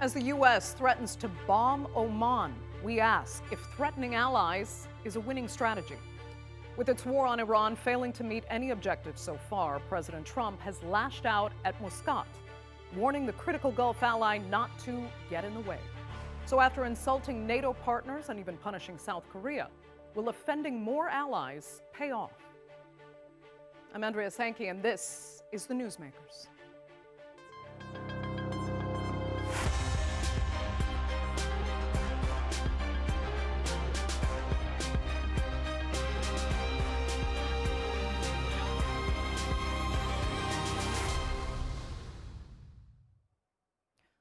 As the U.S. threatens to bomb Oman, we ask if threatening allies is a winning strategy. With its war on Iran failing to meet any objectives so far, President Trump has lashed out at Muscat, warning the critical Gulf ally not to get in the way. So after insulting NATO partners and even punishing South Korea, will offending more allies pay off? I'm Andrea Sankey, and this is the Newsmakers.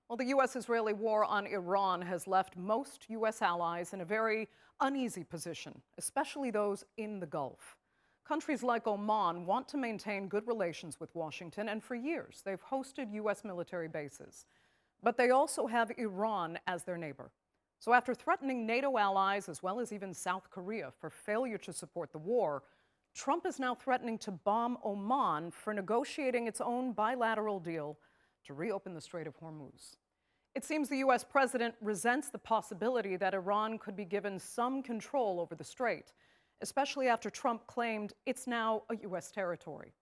Well, the U.S.-Israeli war on Iran has left most U.S. allies in a very uneasy position, especially those in the Gulf. Countries like Oman want to maintain good relations with Washington, and for years they've hosted U.S. military bases. But they also have Iran as their neighbor. So after threatening NATO allies, as well as even South Korea, for failure to support the war, Trump is now threatening to bomb Oman for negotiating its own bilateral deal to reopen the Strait of Hormuz. It seems the U.S. president resents the possibility that Iran could be given some control over the strait, especially after Trump claimed it's now a U.S. territory.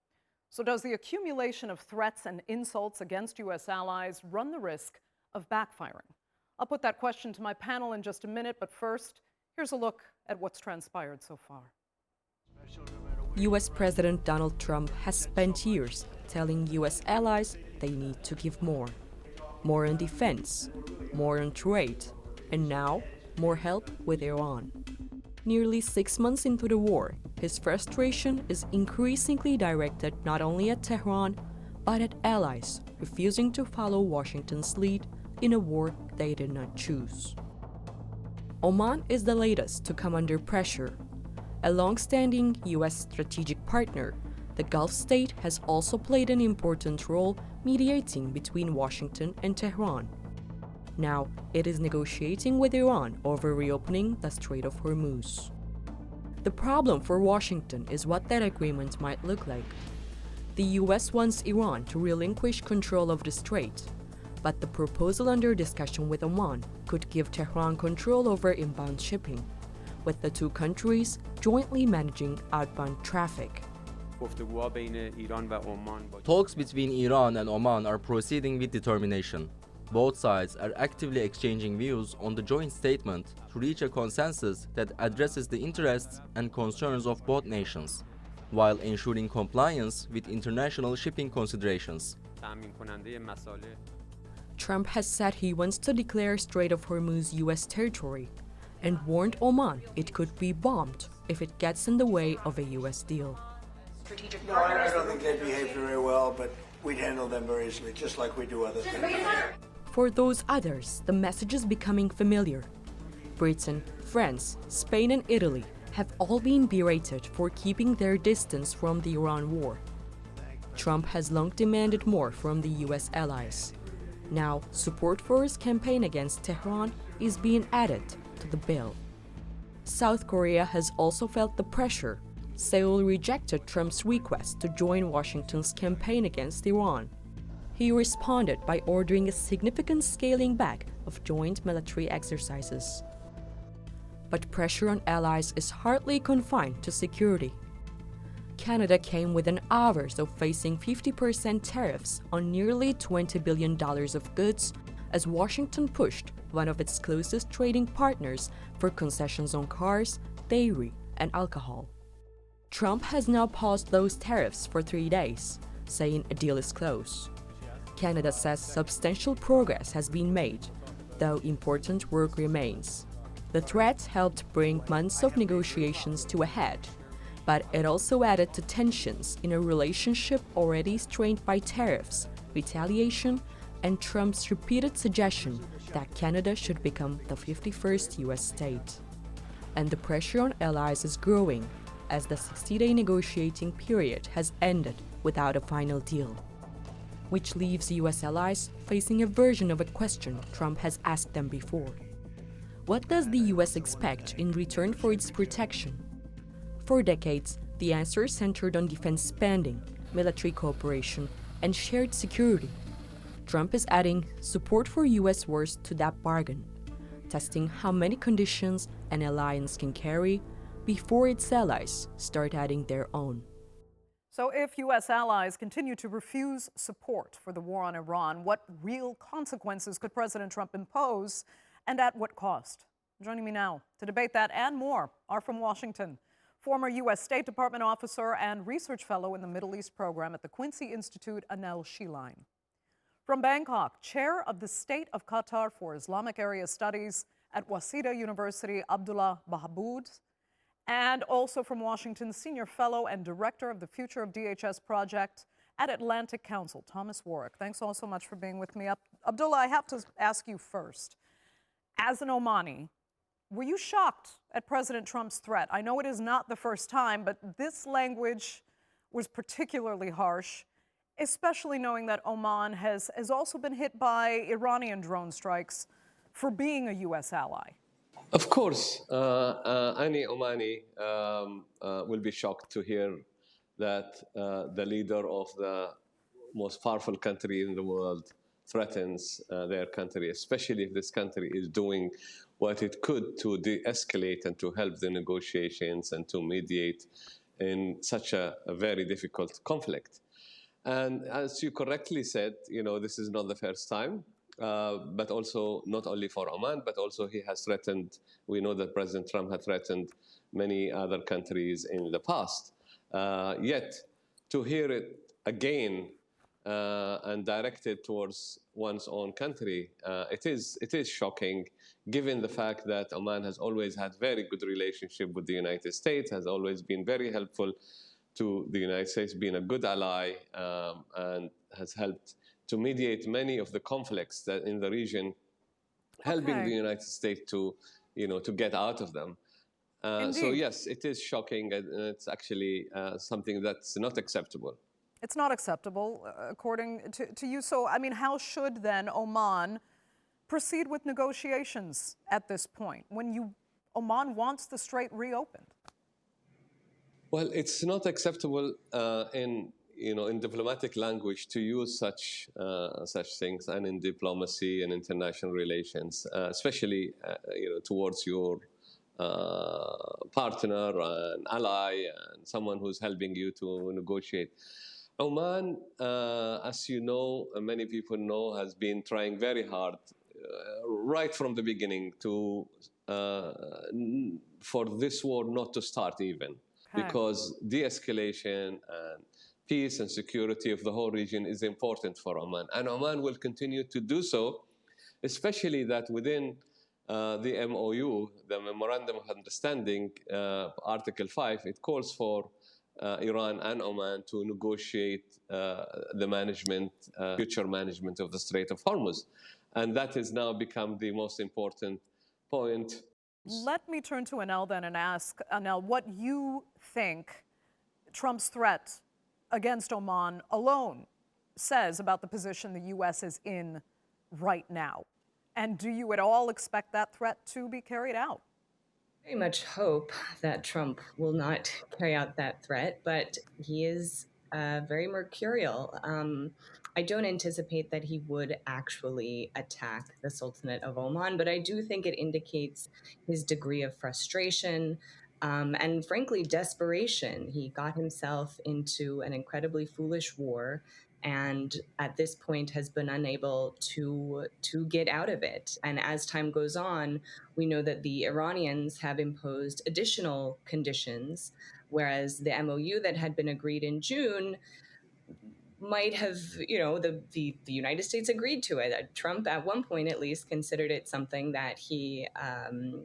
So does the accumulation of threats and insults against U.S. allies run the risk of backfiring? I'll put that question to my panel in just a minute, but first, here's a look at what's transpired so far. U.S. President Donald Trump has spent years telling U.S. allies they need to give more. More on defense, more on trade, and now more help with Iran. Nearly 6 months into the war, his frustration is increasingly directed not only at Tehran, but at allies refusing to follow Washington's lead in a war they did not choose. Oman is the latest to come under pressure. A long-standing U.S. strategic partner, the Gulf state has also played an important role mediating between Washington and Tehran. Now, it is negotiating with Iran over reopening the Strait of Hormuz. The problem for Washington is what that agreement might look like. The U.S. wants Iran to relinquish control of the strait, but the proposal under discussion with Oman could give Tehran control over inbound shipping, with the two countries jointly managing outbound traffic. Talks between Iran and Oman are proceeding with determination. Both sides are actively exchanging views on the joint statement to reach a consensus that addresses the interests and concerns of both nations, while ensuring compliance with international shipping considerations. Trump has said he wants to declare Strait of Hormuz U.S. territory and warned Oman it could be bombed if it gets in the way of a U.S. deal. No, I don't think they behave very well, but we'd handle them very easily, just like we do other things. For those others, the message is becoming familiar. Britain, France, Spain, and Italy have all been berated for keeping their distance from the Iran war. Trump has long demanded more from the U.S. allies. Now, support for his campaign against Tehran is being added to the bill. South Korea has also felt the pressure. Seoul rejected Trump's request to join Washington's campaign against Iran. He responded by ordering a significant scaling back of joint military exercises. But pressure on allies is hardly confined to security. Canada came within hours of facing 50% tariffs on nearly $20 billion of goods as Washington pushed one of its closest trading partners for concessions on cars, dairy, and alcohol. Trump has now paused those tariffs for 3 days, saying a deal is close. Canada says substantial progress has been made, though important work remains. The threat helped bring months of negotiations to a head, but it also added to tensions in a relationship already strained by tariffs, retaliation, and Trump's repeated suggestion that Canada should become the 51st U.S. state. And the pressure on allies is growing, as the 60-day negotiating period has ended without a final deal, which leaves U.S. allies facing a version of a question Trump has asked them before. What does the U.S. expect in return for its protection? For decades, the answer centered on defense spending, military cooperation, and shared security. Trump is adding support for US wars to that bargain, testing how many conditions an alliance can carry before its allies start adding their own. So if U.S. allies continue to refuse support for the war on Iran, what real consequences could President Trump impose, and at what cost? Joining me now to debate that and more are from Washington, former U.S. State Department officer and research fellow in the Middle East program at the Quincy Institute, Annelle Sheline. From Bangkok, chair of the State of Qatar for Islamic Area Studies at Waseda University, Abdullah Bahaboud. And also from Washington, senior fellow and director of the Future of DHS project at Atlantic Council, Thomas Warwick. Thanks all so much for being with me. Abdullah, I have to ask you first, as an Omani, were you shocked at President Trump's threat? I know it is not the first time, but this language was particularly harsh, especially knowing that Oman has also been hit by Iranian drone strikes for being a U.S. ally. Of course, any Omani will be shocked to hear that the leader of the most powerful country in the world threatens their country, especially if this country is doing what it could to de-escalate and to help the negotiations and to mediate in such a very difficult conflict. And as you correctly said, this is not the first time. But also not only for Oman, but also he has threatened, we know that President Trump had threatened many other countries in the past. Yet, to hear it again and directed towards one's own country, it is shocking, given the fact that Oman has always had very good relationship with the United States, has always been very helpful to the United States, been a good ally, and has helped to mediate many of the conflicts that in the region, helping the United States to get out of them. So yes, it is shocking, and it's actually something that's not acceptable. It's not acceptable, according to you. So, I mean, how should then Oman proceed with negotiations at this point when Oman wants the strait reopened? Well, it's not acceptable in diplomatic language to use such things, and in diplomacy and international relations, especially towards your partner and ally and someone who's helping you to negotiate. Oman, as you know, and many people know, has been trying very hard right from the beginning for this war not to start even, because de-escalation and peace and security of the whole region is important for Oman. And Oman will continue to do so, especially that within the MOU, the Memorandum of Understanding, Article 5, it calls for Iran and Oman to negotiate the future management of the Strait of Hormuz. And that has now become the most important point. Let me turn to Annelle then and ask, Annelle, what you think Trump's threat against Oman alone says about the position the U.S. is in right now. And do you at all expect that threat to be carried out? Very much hope that Trump will not carry out that threat, but he is very mercurial. I don't anticipate that he would actually attack the Sultanate of Oman, but I do think it indicates his degree of frustration, and frankly, desperation. He got himself into an incredibly foolish war, and at this point has been unable to get out of it. And as time goes on, we know that the Iranians have imposed additional conditions, whereas the MOU that had been agreed in June might have, the United States agreed to it. Trump, at one point at least, considered it something that he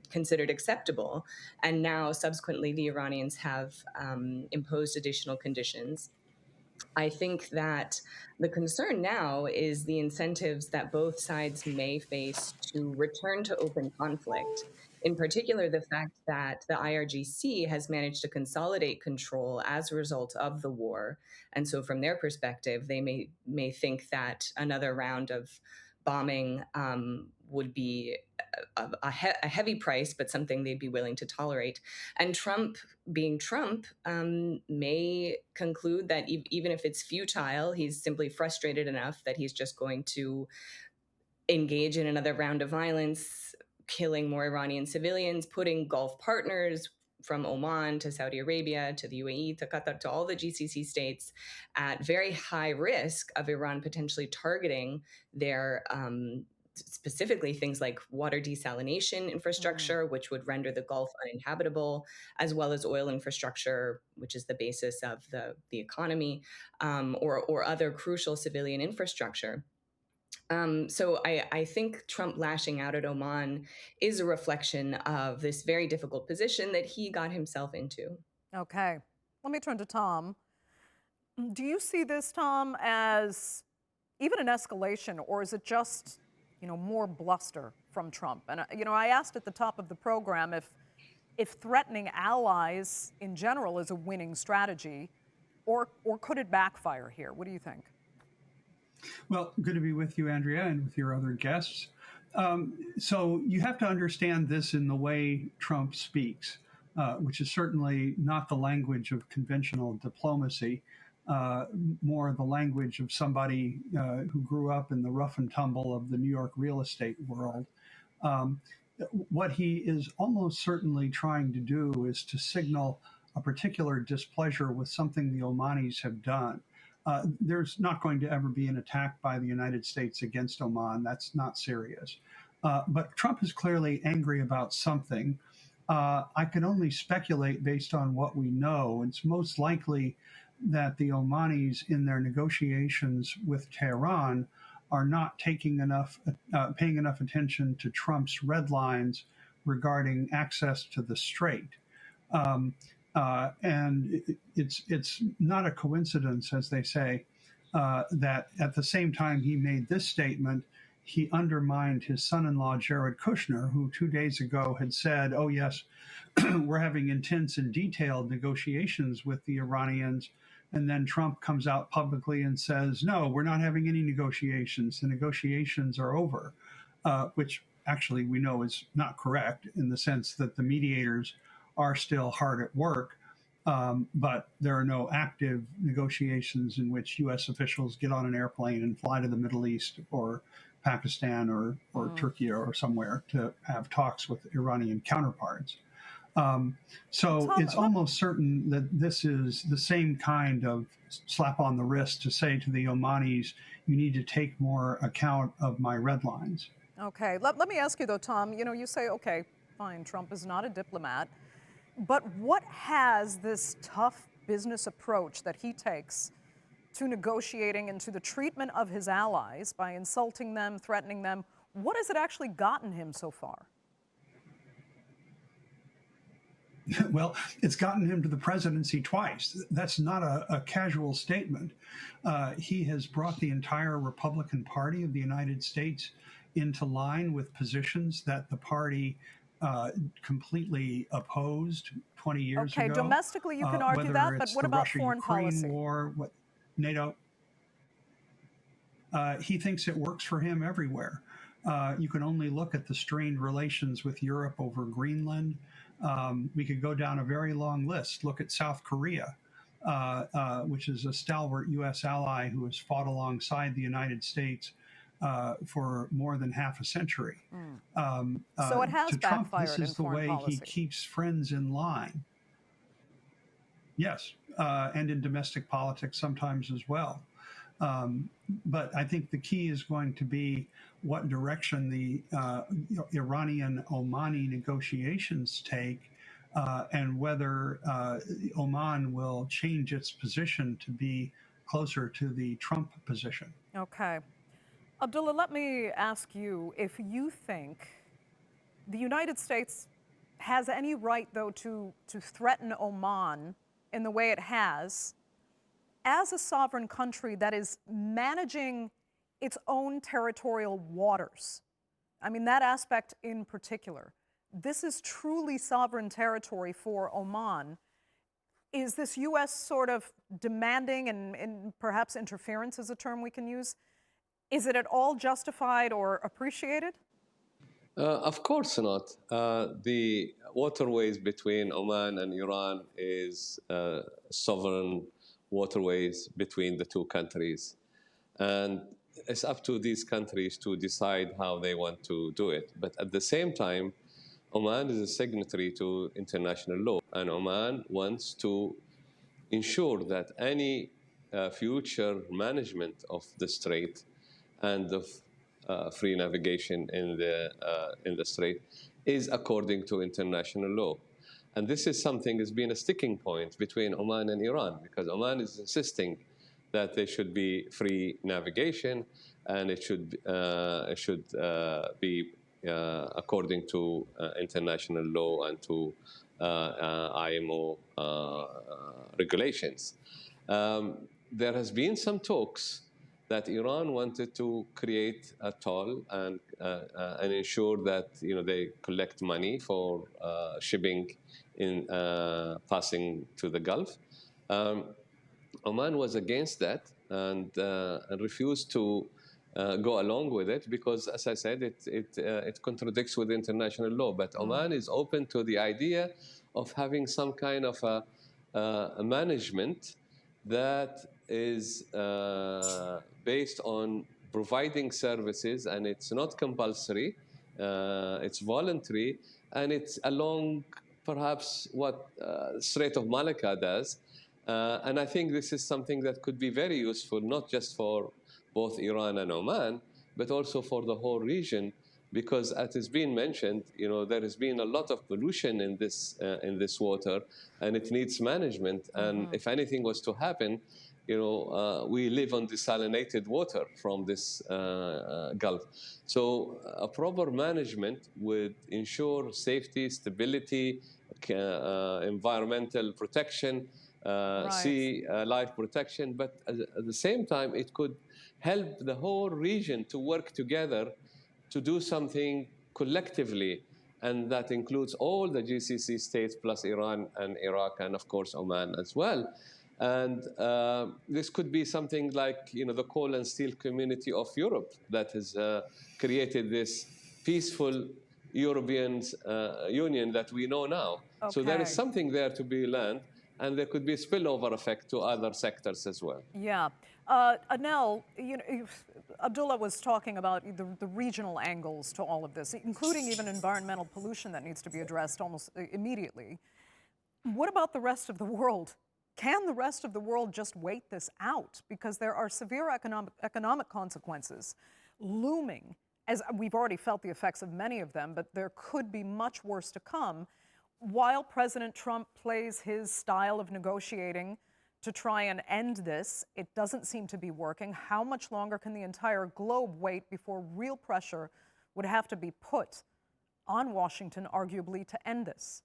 considered acceptable. And now, subsequently, the Iranians have imposed additional conditions. I think that the concern now is the incentives that both sides may face to return to open conflict. In particular, the fact that the IRGC has managed to consolidate control as a result of the war. And so from their perspective, they may think that another round of bombing would be a heavy price, but something they'd be willing to tolerate. And Trump, being Trump, may conclude that even if it's futile, he's simply frustrated enough that he's just going to engage in another round of violence, killing more Iranian civilians, putting Gulf partners from Oman to Saudi Arabia to the UAE to Qatar to all the GCC states at very high risk of Iran potentially targeting their specifically things like water desalination infrastructure, which would render the Gulf uninhabitable, as well as oil infrastructure, which is the basis of the economy, or other crucial civilian infrastructure. So I think Trump lashing out at Oman is a reflection of this very difficult position that he got himself into. Okay. Let me turn to Tom. Do you see this, Tom, as even an escalation, or is it just, more bluster from Trump? And, I asked at the top of the program if threatening allies in general is a winning strategy, or could it backfire here? What do you think? Well, good to be with you, Andrea, and with your other guests. So you have to understand this in the way Trump speaks, which is certainly not the language of conventional diplomacy, more the language of somebody who grew up in the rough and tumble of the New York real estate world. What he is almost certainly trying to do is to signal a particular displeasure with something the Omanis have done. There's not going to ever be an attack by the United States against Oman. That's not serious. But Trump is clearly angry about something. I can only speculate based on what we know. It's most likely that the Omanis, in their negotiations with Tehran, are not paying enough attention to Trump's red lines regarding access to the Strait. And it's not a coincidence, as they say, that at the same time he made this statement, he undermined his son-in-law, Jared Kushner, who 2 days ago had said, oh, yes, we're having intense and detailed negotiations with the Iranians. And then Trump comes out publicly and says, no, we're not having any negotiations. The negotiations are over, which actually we know is not correct in the sense that the mediators are still hard at work, but there are no active negotiations in which U.S. officials get on an airplane and fly to the Middle East or Pakistan or Turkey or somewhere to have talks with Iranian counterparts. So it's almost certain that this is the same kind of slap on the wrist to say to the Omanis, you need to take more account of my red lines. Okay. Let me ask you, though, Tom, you say, okay, fine, Trump is not a diplomat. But what has this tough business approach that he takes to negotiating and to the treatment of his allies by insulting them, threatening them, what has it actually gotten him so far? Well, it's gotten him to the presidency twice. That's not a casual statement. He has brought the entire Republican Party of the United States into line with positions that the party completely opposed 20 years ago. Okay, domestically you can argue that, but what about foreign policy? War, what NATO? He thinks it works for him everywhere. You can only look at the strained relations with Europe over Greenland. We could go down a very long list. Look at South Korea, which is a stalwart U.S. ally who has fought alongside the United States for more than half a century. So it has to Trump, backfired this is in the foreign way policy. he keeps friends in line. Yes, and in domestic politics sometimes as well. But I think the key is going to be what direction the Iranian-Omani negotiations take, and whether Oman will change its position to be closer to the Trump position. Okay. Abdullah, let me ask you if you think the United States has any right, though, to threaten Oman in the way it has as a sovereign country that is managing its own territorial waters. I mean, that aspect in particular. This is truly sovereign territory for Oman. Is this U.S. sort of demanding and perhaps interference is a term we can use? Is it at all justified or appreciated? Of course not. The waterways between Oman and Iran is sovereign waterways between the two countries. And it's up to these countries to decide how they want to do it. But at the same time, Oman is a signatory to international law, and Oman wants to ensure that any future management of the strait and of free navigation in the strait is according to international law. And this is something that's been a sticking point between Oman and Iran, because Oman is insisting that there should be free navigation, and it should be according to international law and to IMO regulations. There has been some talks that Iran wanted to create a toll and ensure that they collect money for shipping in passing to the Gulf. Oman was against that and refused to go along with it because, as I said, it contradicts with international law. But Oman is open to the idea of having some kind of a management that is based on providing services, and it's not compulsory, it's voluntary, and it's along perhaps what Strait of Malacca does. And I think this is something that could be very useful, not just for both Iran and Oman, but also for the whole region, because as has been mentioned, there has been a lot of pollution in this water, and it needs management. And if anything was to happen, we live on desalinated water from this Gulf. So a proper management would ensure safety, stability, environmental protection, sea life protection, but at the same time, it could help the whole region to work together to do something collectively, and that includes all the GCC states plus Iran and Iraq and, of course, Oman as well. And this could be something like, the coal and steel community of Europe that has created this peaceful European Union that we know now. Okay. So there is something there to be learned, and there could be a spillover effect to other sectors as well. Yeah. Annelle, Abdullah was talking about the regional angles to all of this, including even environmental pollution that needs to be addressed almost immediately. What about the rest of the world? Can the rest of the world just wait this out? Because there are severe economic consequences looming, as we've already felt the effects of many of them, but there could be much worse to come. While President Trump plays his style of negotiating to try and end this, it doesn't seem to be working. How much longer can the entire globe wait before real pressure would have to be put on Washington, arguably, to end this?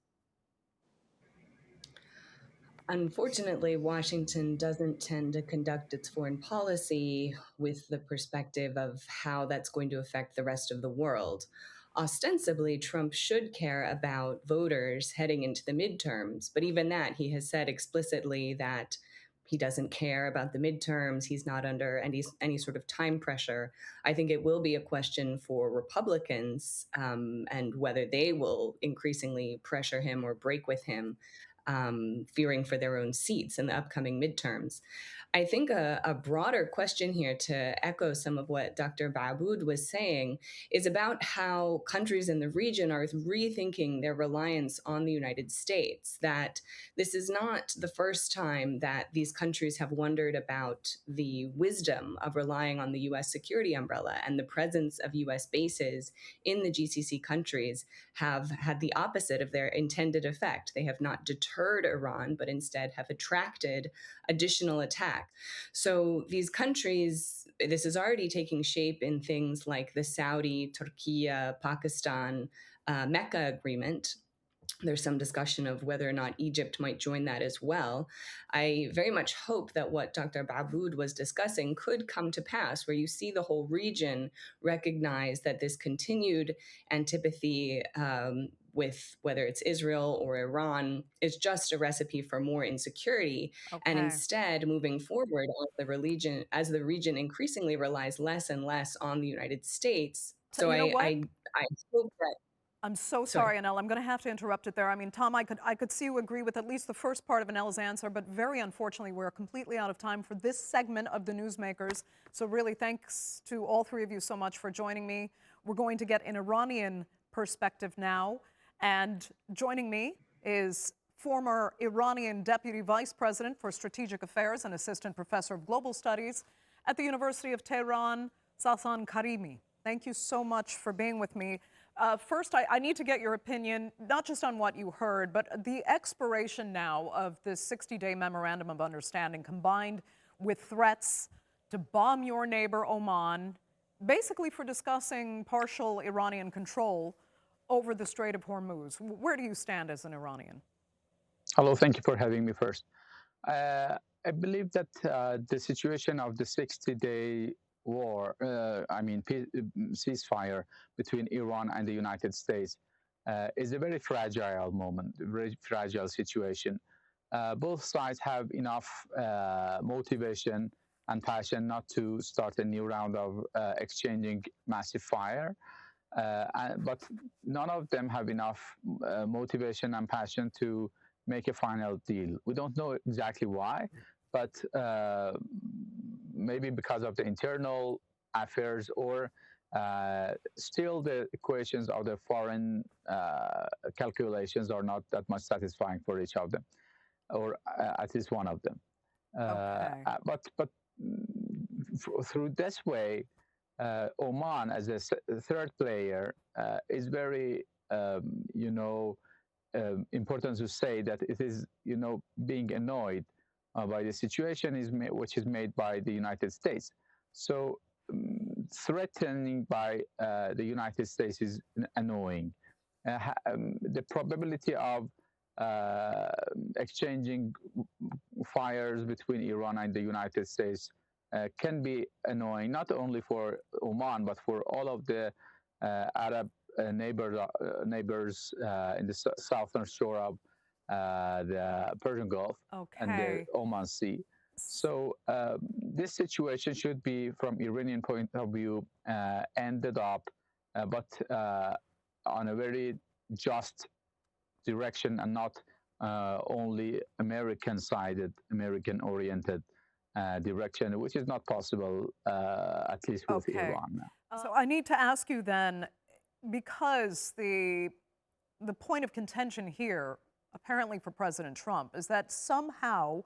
Unfortunately, Washington doesn't tend to conduct its foreign policy with the perspective of how that's going to affect the rest of the world. Ostensibly, Trump should care about voters heading into the midterms, but even that, he has said explicitly that he doesn't care about the midterms. He's not under any sort of time pressure. I think it will be a question for Republicans and whether they will increasingly pressure him or break with him, fearing for their own seats in the upcoming midterms. I think a broader question here, to echo some of what Dr. Baboud was saying, is about how countries in the region are rethinking their reliance on the United States, that this is not the first time that these countries have wondered about the wisdom of relying on the U.S. security umbrella, and the presence of U.S. bases in the GCC countries have had the opposite of their intended effect. They have not deterred Iran, but instead have attracted additional attacks. So these countries, this is already taking shape in things like the Saudi, Turkey, Pakistan, Mecca agreement. There's some discussion of whether or not Egypt might join that as well. I very much hope that what Dr. Baboud was discussing could come to pass, where you see the whole region recognize that this continued antipathy with whether it's Israel or Iran is just a recipe for more insecurity. And Okay. instead, moving forward as the region increasingly relies less and less on the United States. So You know what? I hope that. I'm so Sorry. sorry, Annelle. I'm going to have to interrupt it there. I mean, Tom, I could see you agree with at least the first part of Annelle's answer, but very unfortunately, we're completely out of time for this segment of the Newsmakers. So really, thanks to all three of you so much for joining me. We're going to get an Iranian perspective now. And joining me is former Iranian Deputy Vice President for Strategic Affairs and Assistant Professor of Global Studies at the University of Tehran, Sasan Karimi. Thank you so much for being with me. First, I need to get your opinion, not just on what you heard, but the expiration now of this 60-day Memorandum of Understanding combined with threats to bomb your neighbor Oman, basically for discussing partial Iranian control over the Strait of Hormuz. Where do you stand as an Iranian? Hello, thank you for having me first. I believe that the situation of the 60-day war, ceasefire between Iran and the United States is a very fragile moment, a very fragile situation. Both sides have enough motivation and passion not to start a new round of exchanging massive fire, but none of them have enough motivation and passion to make a final deal. We don't know exactly why, but maybe because of the internal affairs or still the equations of the foreign calculations are not that much satisfying for each of them, or at least one of them. Okay. But through this way, Oman as a third player is very, important to say that it is, being annoyed by the situation which is made by the United States. So threatening by the United States is annoying. The probability of exchanging fires between Iran and the United States can be annoying, not only for Oman, but for all of the Arab neighbors in the southern shore of the Persian Gulf and the Oman Sea. So this situation should be, from Iranian point of view, ended up, but on a very just direction and not only American-sided, American-oriented direction, which is not possible, at least with Iran now. So I need to ask you then, because the point of contention here, apparently for President Trump, is that somehow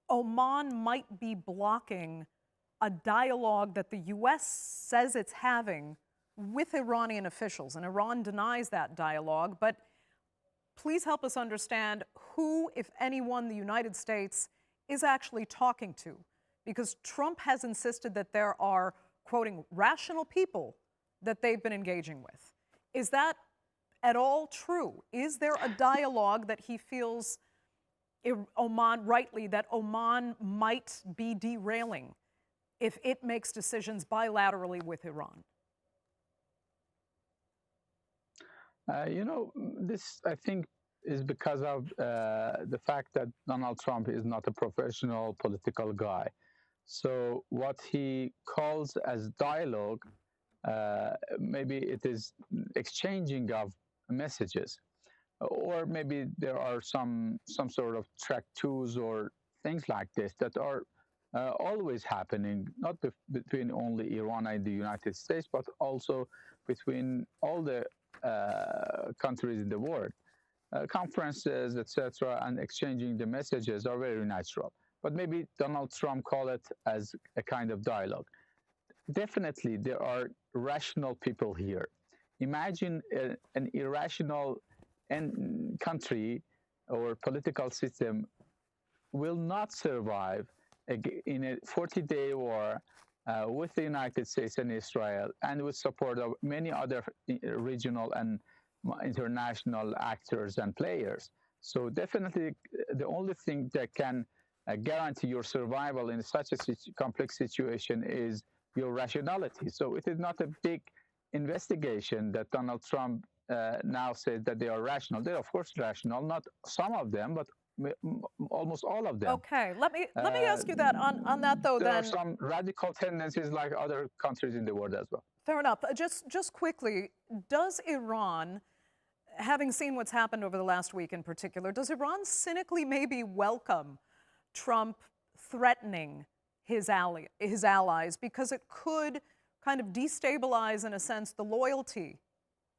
Oman might be blocking a dialogue that the U.S. says it's having with Iranian officials, and Iran denies that dialogue. But please help us understand who, if anyone, the United States is actually talking to, because Trump has insisted that there are, quoting, rational people that they've been engaging with. Is that at all true? Is there a dialogue that he feels Oman, rightly, that Oman might be derailing if it makes decisions bilaterally with Iran? This, I think, is because of the fact that Donald Trump is not a professional political guy. So what he calls as dialogue, maybe it is exchanging of messages, or maybe there are some sort of track twos or things like this that are always happening, not between only Iran and the United States, but also between all the countries in the world. Conferences, etc., and exchanging the messages are very natural. But maybe Donald Trump call it as a kind of dialogue. Definitely, there are rational people here. Imagine an irrational country or political system will not survive in a 40-day war with the United States and Israel, and with support of many other regional and international actors and players. So definitely the only thing that can guarantee your survival in such a complex situation is your rationality. So it is not a big investigation that Donald Trump now said that they are rational. They're of course rational, not some of them, but almost all of them. Okay, let me ask you that on that though. There then are some radical tendencies like other countries in the world as well. fair enough. Just quickly, does Iran, having seen what's happened over the last week in particular, does Iran cynically maybe welcome Trump threatening his allies because it could kind of destabilize, in a sense, the loyalty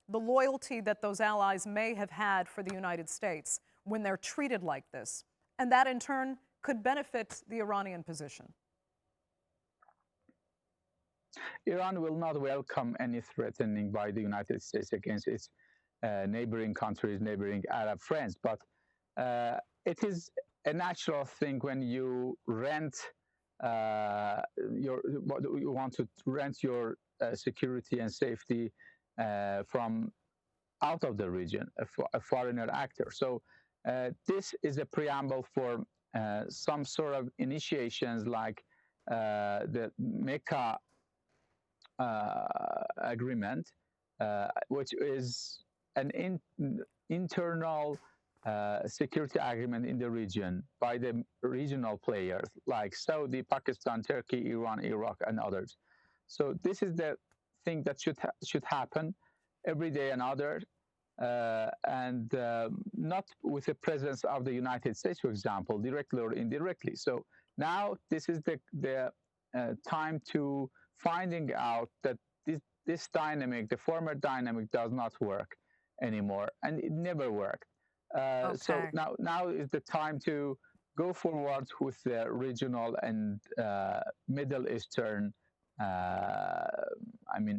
that those allies may have had for the United States when they're treated like this, and that in turn could benefit the Iranian position? Iran will not welcome any threatening by the United States against its neighboring countries, neighboring Arab friends. But it is a natural thing when you rent you want to rent your security and safety from out of the region, a foreigner actor. So this is a preamble for some sort of initiations like the Mecca agreement, which is an internal security agreement in the region by the regional players like Saudi, Pakistan, Turkey, Iran, Iraq, and others. So this is the thing that should happen every day and other, and not with the presence of the United States, for example, directly or indirectly. So now this is the time to finding out that this dynamic, the former dynamic, does not work anymore, and it never worked. Okay. So now is the time to go forward with the regional and Middle Eastern,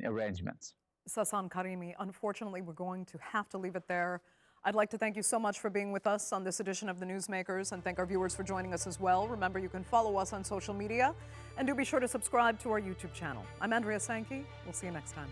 arrangements. Sasan Karimi, unfortunately, we're going to have to leave it there. I'd like to thank you so much for being with us on this edition of the Newsmakers, and thank our viewers for joining us as well. Remember, you can follow us on social media, and do be sure to subscribe to our YouTube channel. I'm Andrea Sankey. We'll see you next time.